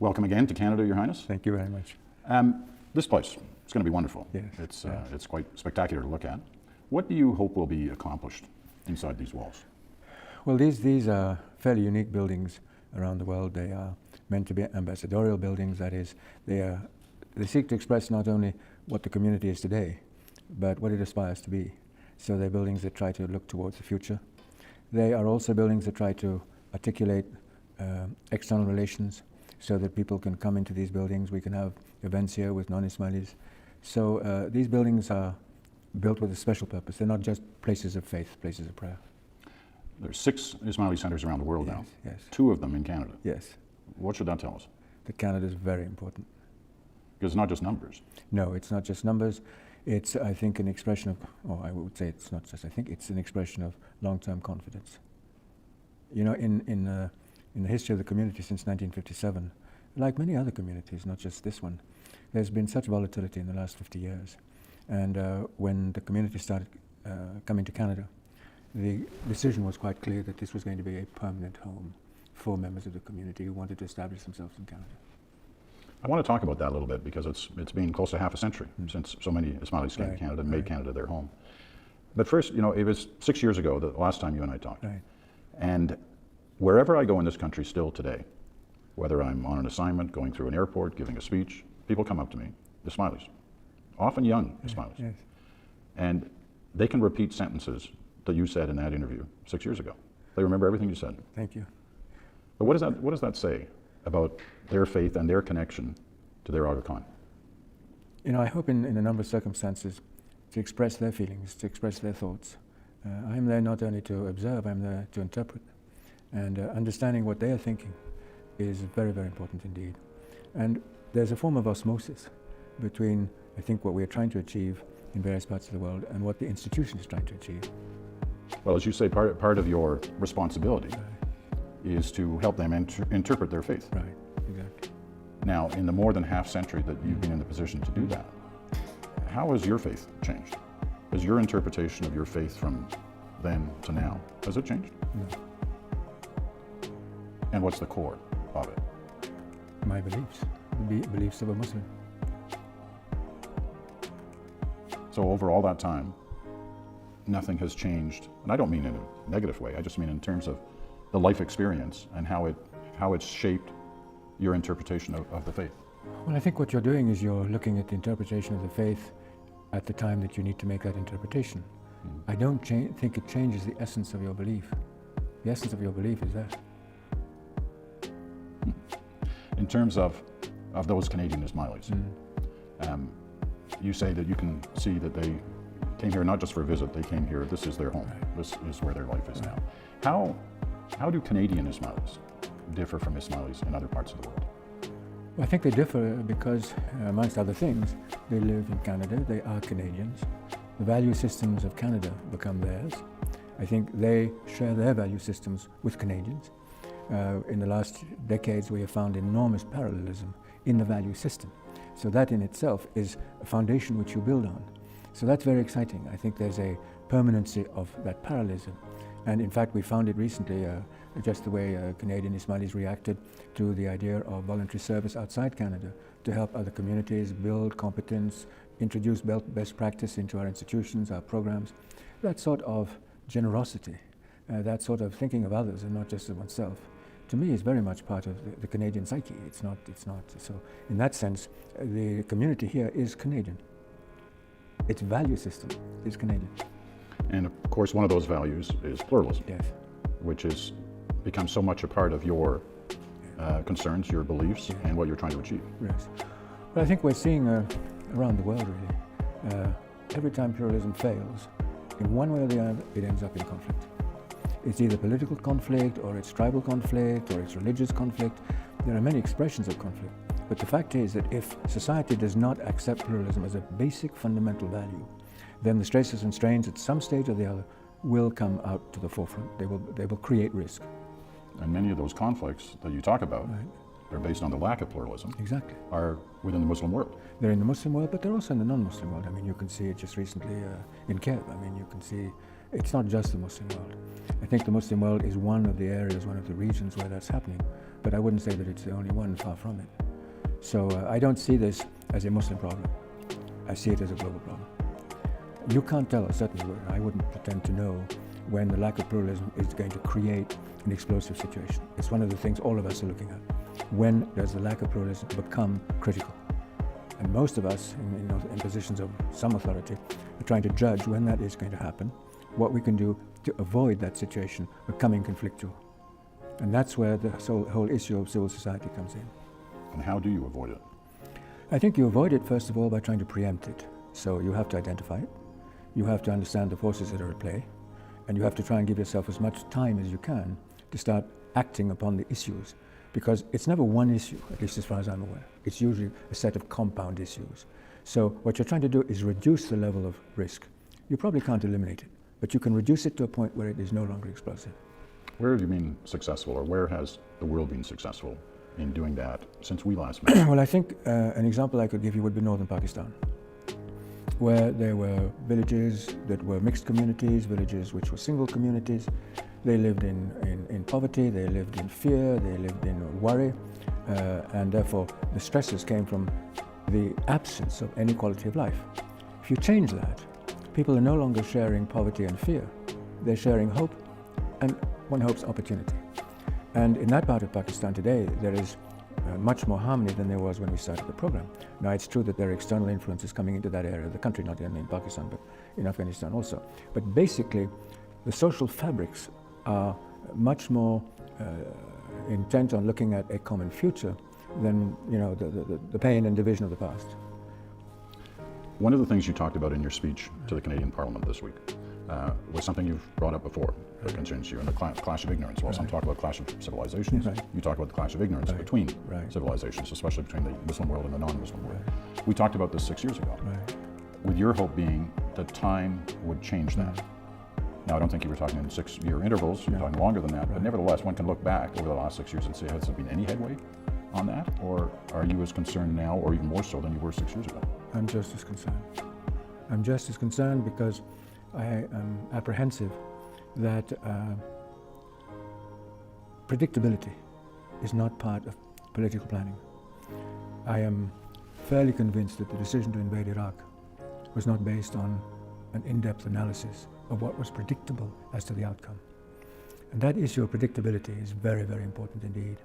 Welcome again to Canada, Your Highness. Thank you very much. This place is going to be wonderful. Yes. It's quite spectacular to look at. What do you hope will be accomplished inside these walls? Well, these are fairly unique buildings around the world. They are meant to be ambassadorial buildings. That is, they seek to express not only what the community is today, but what it aspires to be. So they're buildings that try to look towards the future. They are also buildings that try to articulate external relations so that people can come into these buildings. We can have events here with non-Ismailis. So these buildings are built with a special purpose. They're not just places of faith, places of prayer. There's 6 Ismaili centers around the world now. Yes. 2 of them in Canada. Yes. What should that tell us? That Canada is very important. Because it's not just numbers. No, it's not just numbers. It's, I think, an expression of, or I would say it's not just, I think it's an expression of long-term confidence. You know, in the history of the community since 1957, like many other communities, not just this one, there's been such volatility in the last 50 years. And when the community started coming to Canada, the decision was quite clear that this was going to be a permanent home for members of the community who wanted to establish themselves in Canada. I want to talk about that a little bit because it's been close to half a century since so many Ismailis came to Canada and made Canada their home. But first, you know, it was 6 years ago, the last time you and I talked. Right. And wherever I go in this country still today, whether I'm on an assignment, going through an airport, giving a speech, people come up to me, Ismailis, often young Ismailis. Yes. And they can repeat sentences that you said in that interview 6 years ago. They remember everything you said. Thank you. But what does that say about their faith and their connection to their Aga Khan? You know, I hope in a number of circumstances to express their feelings, to express their thoughts. I'm there not only to observe, I'm there to interpret. And understanding what they are thinking is very, very important indeed. And there's a form of osmosis between, I think, what we're trying to achieve in various parts of the world and what the institution is trying to achieve. Well, as you say, part of your responsibility is to help them interpret their faith. Right, exactly. Now, in the more than half century that you've been in the position to do that, how has your faith changed? Has your interpretation of your faith from then to now, has it changed? No. And what's the core of it? My beliefs, the beliefs of a Muslim. So over all that time, nothing has changed, and I don't mean in a negative way, I just mean in terms of the life experience and how it's shaped your interpretation of the faith. Well, I think what you're doing is you're looking at the interpretation of the faith at the time that you need to make that interpretation. I don't think it changes the essence of your belief. The essence of your belief is that. In terms of those Canadian Ismailis, you say that you can see that they came here not just for a visit, they came here, this is their home, this is where their life is now. How do Canadian Ismailis differ from Ismailis in other parts of the world? Well, I think they differ because, amongst other things, they live in Canada, they are Canadians. The value systems of Canada become theirs. I think they share their value systems with Canadians. In the last decades, we have found enormous parallelism in the value system. So that in itself is a foundation which you build on. So that's very exciting. I think there's a permanency of that parallelism. And in fact, we found it recently, just the way Canadian Ismailis reacted to the idea of voluntary service outside Canada to help other communities build competence, introduce best practice into our institutions, our programs. That sort of generosity, that sort of thinking of others and not just of oneself, to me is very much part of the Canadian psyche. It's not. So in that sense, the community here is Canadian. Its value system is Canadian. And of course, one of those values is pluralism, Yes. which has become so much a part of your concerns, your beliefs, and what you're trying to achieve. Yes. But I think we're seeing around the world really, every time pluralism fails, in one way or the other, it ends up in conflict. It's either political conflict, or it's tribal conflict, or it's religious conflict. There are many expressions of conflict. But the fact is that if society does not accept pluralism as a basic fundamental value, then the stresses and strains at some stage or the other will come out to the forefront. They will create risk. And many of those conflicts that you talk about, Right. they're based on the lack of pluralism, Exactly. are within the Muslim world. They're in the Muslim world, but they're also in the non-Muslim world. I mean, you can see it just recently in Kiev. I mean, you can see it's not just the Muslim world. I think the Muslim world is one of the areas, one of the regions where that's happening, but I wouldn't say that it's the only one, far from it. So I don't see this as a Muslim problem. I see it as a global problem. You can't tell us, certainly I wouldn't pretend to know when the lack of pluralism is going to create an explosive situation. It's one of the things all of us are looking at. When does the lack of pluralism become critical? And most of us in positions of some authority are trying to judge when that is going to happen, what we can do to avoid that situation becoming conflictual. And that's where the whole issue of civil society comes in. And how do you avoid it? I think you avoid it, first of all, by trying to preempt it. So you have to identify it, you have to understand the forces that are at play, and you have to try and give yourself as much time as you can to start acting upon the issues. Because it's never one issue, at least as far as I'm aware. It's usually a set of compound issues. So what you're trying to do is reduce the level of risk. You probably can't eliminate it, but you can reduce it to a point where it is no longer explosive. Where have you been successful, or where has the world been successful in doing that since we last met? Well, I think an example I could give you would be northern Pakistan, where there were villages that were mixed communities, villages which were single communities. They lived in poverty, they lived in fear, they lived in worry, and therefore the stresses came from the absence of any quality of life. If you change that, people are no longer sharing poverty and fear. They're sharing hope, and one hopes opportunity. And in that part of Pakistan today, there is much more harmony than there was when we started the program. Now, it's true that there are external influences coming into that area of the country, not only in Pakistan, but in Afghanistan also. But basically, the social fabrics are much more intent on looking at a common future than the pain and division of the past. One of the things you talked about in your speech to the Canadian Parliament this week was something you've brought up before that concerns you, and the clash of ignorance. While some talk about clash of civilizations, you talk about the clash of ignorance between civilizations, especially between the Muslim world and the non-Muslim world. We talked about this 6 years ago, with your hope being that time would change that. Now, I don't think you were talking in 6-year intervals, you were talking longer than that, but nevertheless, one can look back over the last 6 years and say, has there been any headway on that? Or are you as concerned now, or even more so than you were 6 years ago? I'm just as concerned. I'm just as concerned because I am apprehensive that predictability is not part of political planning. I am fairly convinced that the decision to invade Iraq was not based on an in-depth analysis of what was predictable as to the outcome. And that issue of predictability is very, very important indeed.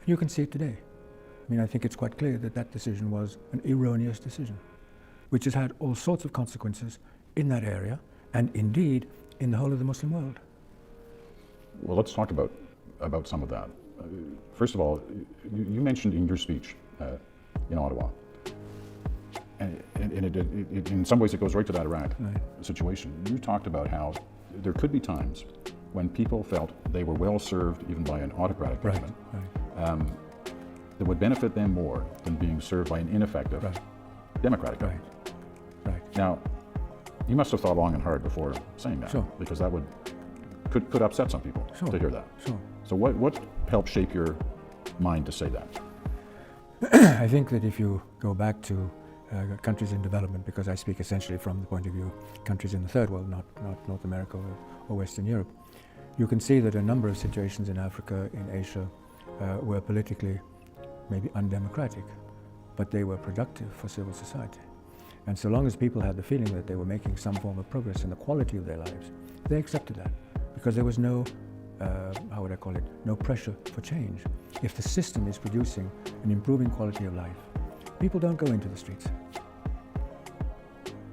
And you can see it today. I mean, I think it's quite clear that that decision was an erroneous decision, which has had all sorts of consequences in that area, and indeed in the whole of the Muslim world. Well, let's talk about some of that. First of all, you mentioned in your speech in Ottawa, and it, in some ways it goes right to that Iraq situation. You talked about how there could be times when people felt they were well served even by an autocratic government that would benefit them more than being served by an ineffective democratic government. Now, you must have thought long and hard before saying that, because that could upset some people to hear that. So what helped shape your mind to say that? I think that if you go back to countries in development, because I speak essentially from the point of view of countries in the third world, not North America or Western Europe, you can see that a number of situations in Africa, in Asia, were politically maybe undemocratic, but they were productive for civil society. And so long as people had the feeling that they were making some form of progress in the quality of their lives, they accepted that, because there was no, how would I call it, no pressure for change. If the system is producing an improving quality of life, people don't go into the streets.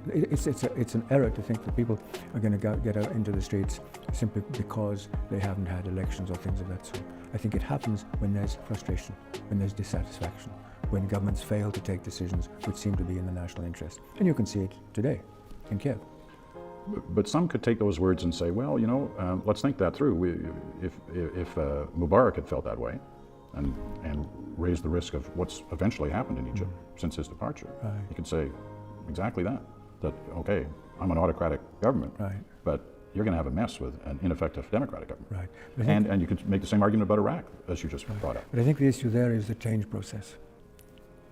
It's an error to think that people are going to get out into the streets simply because they haven't had elections or things of that sort. I think it happens when there's frustration, when there's dissatisfaction, when governments fail to take decisions which seem to be in the national interest. And you can see it today in Kiev. But some could take those words and say, well, let's think that through. If Mubarak had felt that way and raised the risk of what's eventually happened in Egypt since his departure, he could say exactly that okay, I'm an autocratic government, but you're going to have a mess with an ineffective democratic government. And you could make the same argument about Iraq, as you just brought up. But I think the issue there is the change process.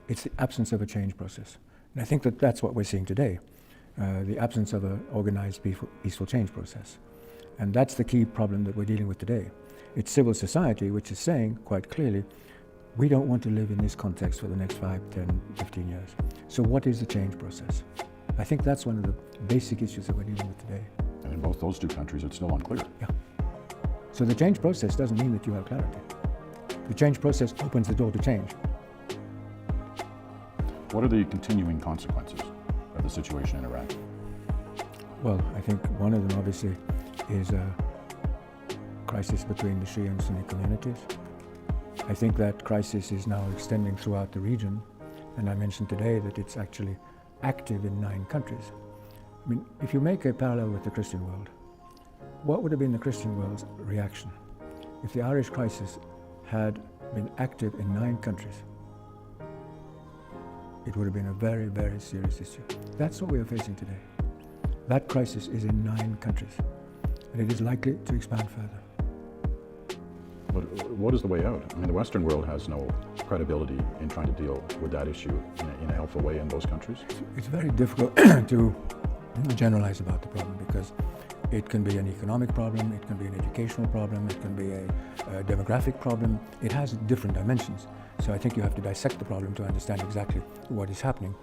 It's the absence of a change process. And I think that that's what we're seeing today. the absence of an organized peaceful change process. And that's the key problem that we're dealing with today. It's civil society which is saying quite clearly, we don't want to live in this context for the next 5, 10, 15 years. So what is the change process? I think that's one of the basic issues that we're dealing with today. And in both those two countries, it's still unclear. Yeah. So the change process doesn't mean that you have clarity. The change process opens the door to change. What are the continuing consequences of the situation in Iraq? Well, I think one of them obviously is a crisis between the Shia and Sunni communities. I think that crisis is now extending throughout the region, and I mentioned today that it's actually active in 9 countries. I mean, if you make a parallel with the Christian world, what would have been the Christian world's reaction if the Irish crisis had been active in 9 countries? It would have been a very, very serious issue. That's what we are facing today. That crisis is in 9 countries, and it is likely to expand further. But what is the way out? I mean, the Western world has no credibility in trying to deal with that issue in a helpful way in those countries. It's very difficult to generalize about the problem because it can be an economic problem, it can be an educational problem, it can be a demographic problem. It has different dimensions. So I think you have to dissect the problem to understand exactly what is happening.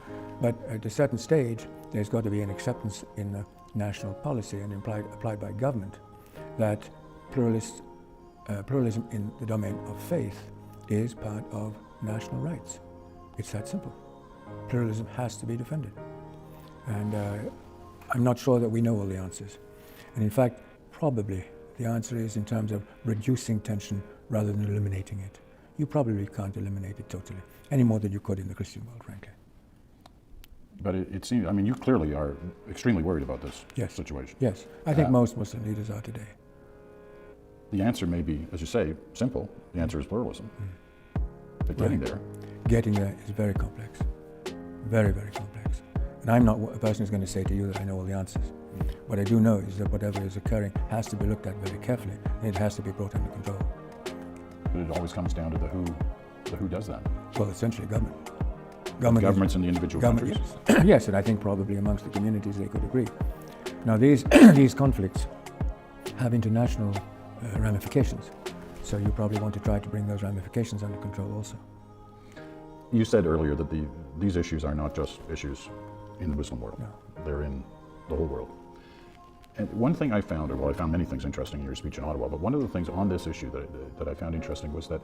But at a certain stage, there's got to be an acceptance in the national policy and applied by government that pluralism in the domain of faith is part of national rights. It's that simple. Pluralism has to be defended. And I'm not sure that we know all the answers. And in fact, probably the answer is in terms of reducing tension rather than eliminating it. You probably can't eliminate it totally, any more than you could in the Christian world, frankly. But it seems, I mean, you clearly are extremely worried about this situation. Yes, I think most Muslim leaders are today. The answer may be, as you say, simple. The answer is pluralism. But getting there. Getting there is very complex. Very, very complex. And I'm not a person who's going to say to you that I know all the answers. What I do know is that whatever is occurring has to be looked at very carefully, and it has to be brought under control. But it always comes down to the who does that. Well, essentially government. Governments in the individual countries. Yes. Yes, and I think probably amongst the communities they could agree. Now these conflicts have international ramifications, so you probably want to try to bring those ramifications under control also. You said earlier that these issues are not just issues in the Muslim world. No. They're in the whole world. And one thing I found, or well, I found many things interesting in your speech in Ottawa, but one of the things on this issue that I found interesting was that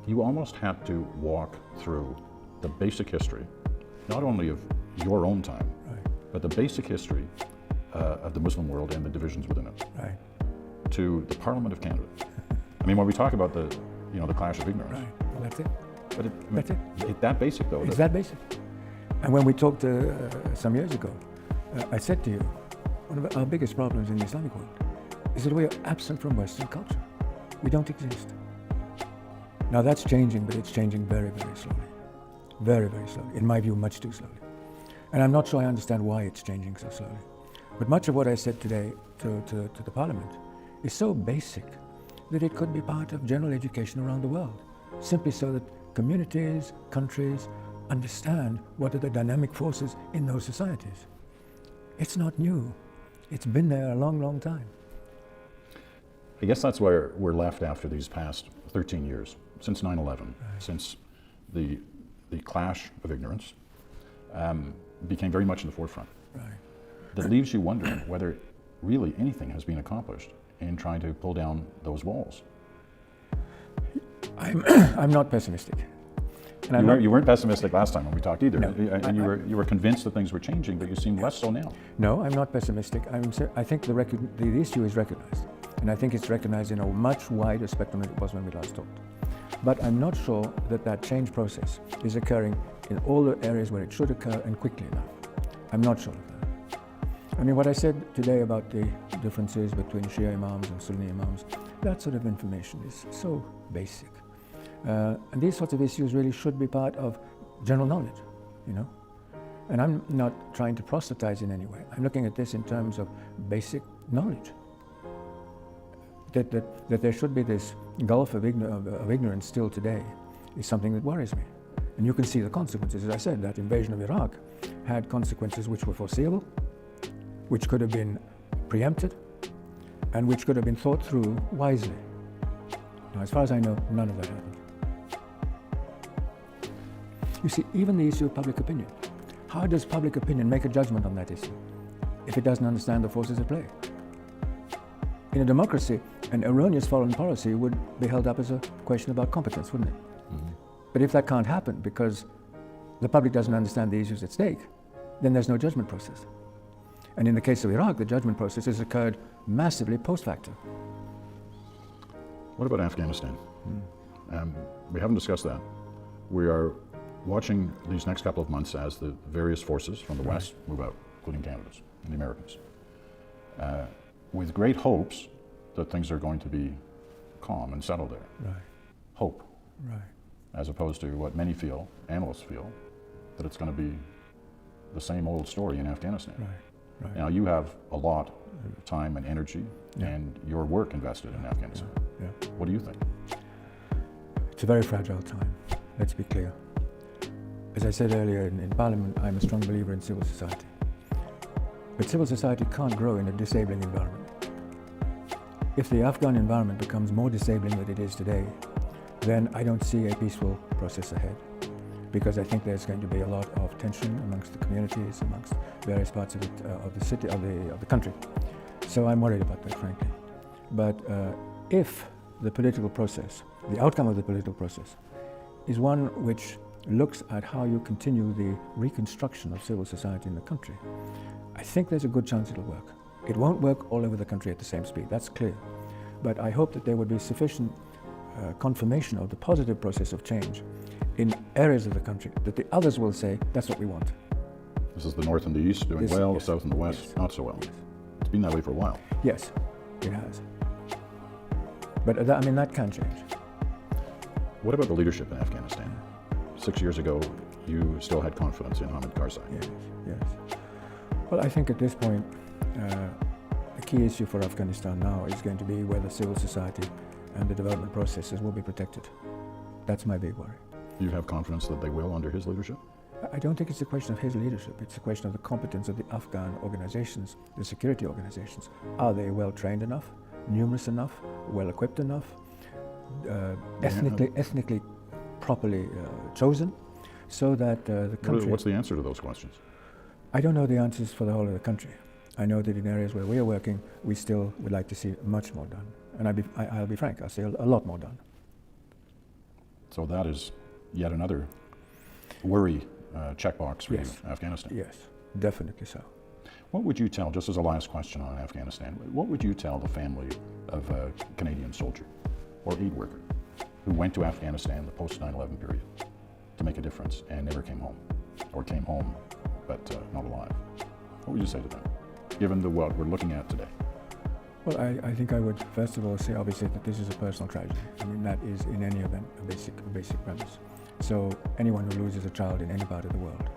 you almost had to walk through the basic history, not only of your own time, but the basic history of the Muslim world and the divisions within it, to the Parliament of Canada. I mean, when we talk about the clash of ignorance. Well, that's it. But That's it. It's that basic, though. It's that basic. And when we talked some years ago, I said to you, one of our biggest problems in the Islamic world is that we are absent from Western culture. We don't exist. Now that's changing, but it's changing very, very slowly. Very, very slowly. In my view, much too slowly. And I'm not sure I understand why it's changing so slowly. But much of what I said today to the Parliament is so basic that it could be part of general education around the world, simply so that communities, countries understand what are the dynamic forces in those societies. It's not new. It's been there a long, long time. I guess that's where we're left after these past 13 years, since 9/11, since the clash of ignorance became very much in the forefront. That leaves you wondering whether really anything has been accomplished in trying to pull down those walls. I'm not pessimistic. And you weren't pessimistic last time when we talked either, no, and you were convinced that things were changing, but you seem less so now. No, I'm not pessimistic. I think the issue is recognized, and I think it's recognized in a much wider spectrum than it was when we last talked. But I'm not sure that change process is occurring in all the areas where it should occur and quickly enough. I'm not sure of that. I mean, what I said today about the differences between Shia imams and Sunni imams, that sort of information is so basic. And these sorts of issues really should be part of general knowledge, And I'm not trying to proselytize in any way. I'm looking at this in terms of basic knowledge. That there should be this gulf of ignorance still today is something that worries me. And you can see the consequences. As I said, that invasion of Iraq had consequences which were foreseeable, which could have been preempted, and which could have been thought through wisely. Now, as far as I know, none of that happened. You see, even the issue of public opinion. How does public opinion make a judgment on that issue if it doesn't understand the forces at play? In a democracy, an erroneous foreign policy would be held up as a question about competence, wouldn't it? Mm-hmm. But if that can't happen because the public doesn't understand the issues at stake, then there's no judgment process. And in the case of Iraq, the judgment process has occurred massively post facto. What about Afghanistan? We haven't discussed that. We are watching these next couple of months as the various forces from the West move out, including Canada's and the Americans, with great hopes that things are going to be calm and settled there. Right. Hope. Right. As opposed to what many feel, analysts feel, that it's going to be the same old story in Afghanistan. Right. Right. Now, you have a lot of time and energy and your work invested in Afghanistan. Yeah. What do you think? It's a very fragile time, let's be clear. As I said earlier in Parliament, I'm a strong believer in civil society. But civil society can't grow in a disabling environment. If the Afghan environment becomes more disabling than it is today, then I don't see a peaceful process ahead. Because I think there's going to be a lot of tension amongst the communities, amongst various parts of the city, of the country. So I'm worried about that, frankly. But if the political process, the outcome of the political process, is one which looks at how you continue the reconstruction of civil society in the country, I think there's a good chance it'll work. It won't work all over the country at the same speed, that's clear. But I hope that there would be sufficient confirmation of the positive process of change in areas of the country that the others will say, that's what we want. This is the North and the East doing well, yes, the South and the West yes, not so well. Yes. It's been that way for a while. Yes, it has. But that can change. What about the leadership in Afghanistan? 6 years ago, you still had confidence in Hamid Karzai. Yes, yes. Well, I think at this point, the key issue for Afghanistan now is going to be whether civil society and the development processes will be protected. That's my big worry. You have confidence that they will under his leadership? I don't think it's a question of his leadership. It's a question of the competence of the Afghan organizations, the security organizations. Are they well trained enough, numerous enough, well equipped enough, ethnically properly chosen, so that the country... What's the answer to those questions? I don't know the answers for the whole of the country. I know that in areas where we are working, we still would like to see much more done. And I'll be frank, I'll say a lot more done. So that is yet another worry checkbox for Yes. you, Afghanistan. Yes, definitely so. What would you tell, just as a last question on Afghanistan, what would you tell the family of a Canadian soldier or aid worker who went to Afghanistan the post 9/11 period to make a difference and never came home, or came home but not alive? What would you say to them, given the world we're looking at today? Well, I think I would first of all say obviously that this is a personal tragedy. I mean, that is in any event a basic premise. So anyone who loses a child in any part of the world,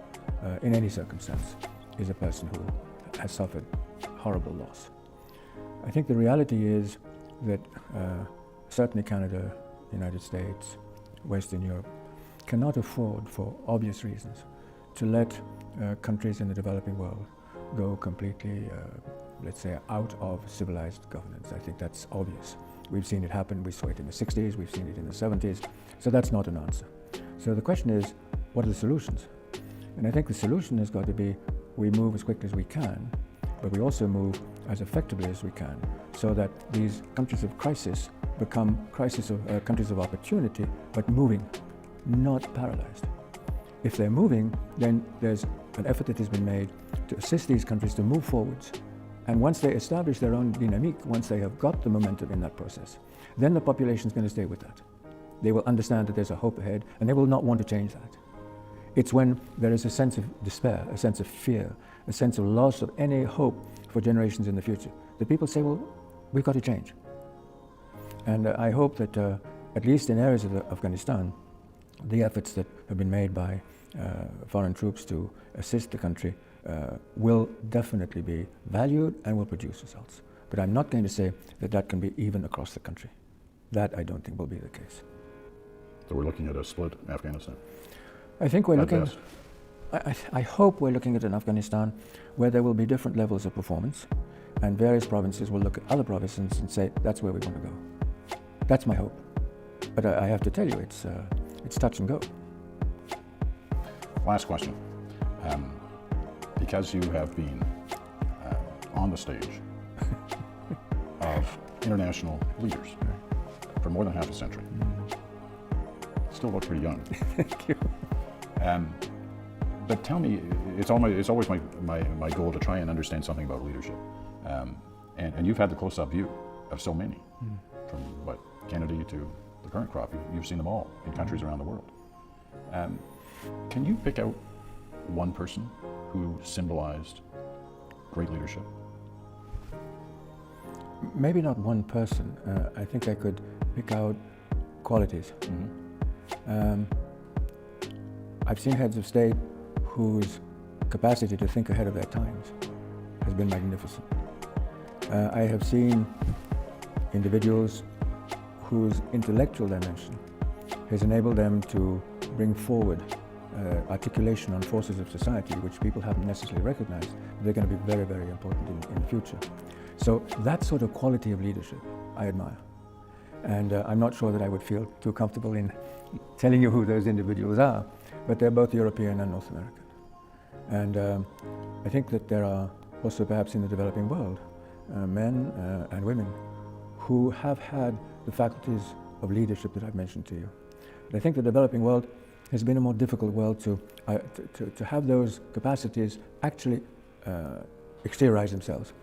in any circumstance, is a person who has suffered horrible loss. I think the reality is that certainly Canada, United States, Western Europe cannot afford, for obvious reasons, to let countries in the developing world go completely, let's say, out of civilized governance. I think that's obvious. We've seen it happen. We saw it in the 60s, we've seen it in the 70s. So that's not an answer. So the question is, what are the solutions? And I think the solution has got to be, we move as quickly as we can, but we also move as effectively as we can, so that these countries of crisis become countries of opportunity, but moving, not paralyzed. If they're moving, then there's an effort that has been made to assist these countries to move forwards. And once they establish their own dynamic, once they have got the momentum in that process, then the population is going to stay with that. They will understand that there's a hope ahead, and they will not want to change that. It's when there is a sense of despair, a sense of fear, a sense of loss of any hope for generations in the future, that people say, well, we've got to change. And I hope that at least in areas of Afghanistan, the efforts that have been made by foreign troops to assist the country will definitely be valued and will produce results. But I'm not going to say that that can be even across the country. That I don't think will be the case. So we're looking at a split Afghanistan? I think we're at looking, best? I hope we're looking at an Afghanistan where there will be different levels of performance, and various provinces will look at other provinces and say, that's where we want to go. That's my hope. But I have to tell you, it's touch and go. Last question. Because you have been on the stage of international leaders for more than half a century, still look pretty young. Thank you. But tell me, it's always my goal to try and understand something about leadership. And you've had the close-up view of so many, from what, Kennedy to the current crop. You've seen them all in countries around the world. Can you pick out one person who symbolized great leadership? Maybe not one person. I think I could pick out qualities. I've seen heads of state whose capacity to think ahead of their times has been magnificent. I have seen individuals whose intellectual dimension has enabled them to bring forward articulation on forces of society which people haven't necessarily recognized. They're going to be very, very important in the future. So that sort of quality of leadership I admire. And I'm not sure that I would feel too comfortable in telling you who those individuals are, but they're both European and North American. And I think that there are also perhaps in the developing world men and women who have had the faculties of leadership that I've mentioned to you. But I think the developing world has been a more difficult world to have those capacities actually exteriorize themselves.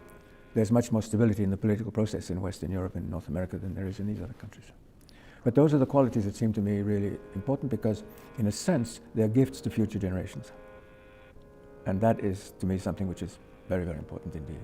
There's much more stability in the political process in Western Europe and North America than there is in these other countries. But those are the qualities that seem to me really important because, in a sense, they're gifts to future generations. And that is, to me, something which is very, very important indeed.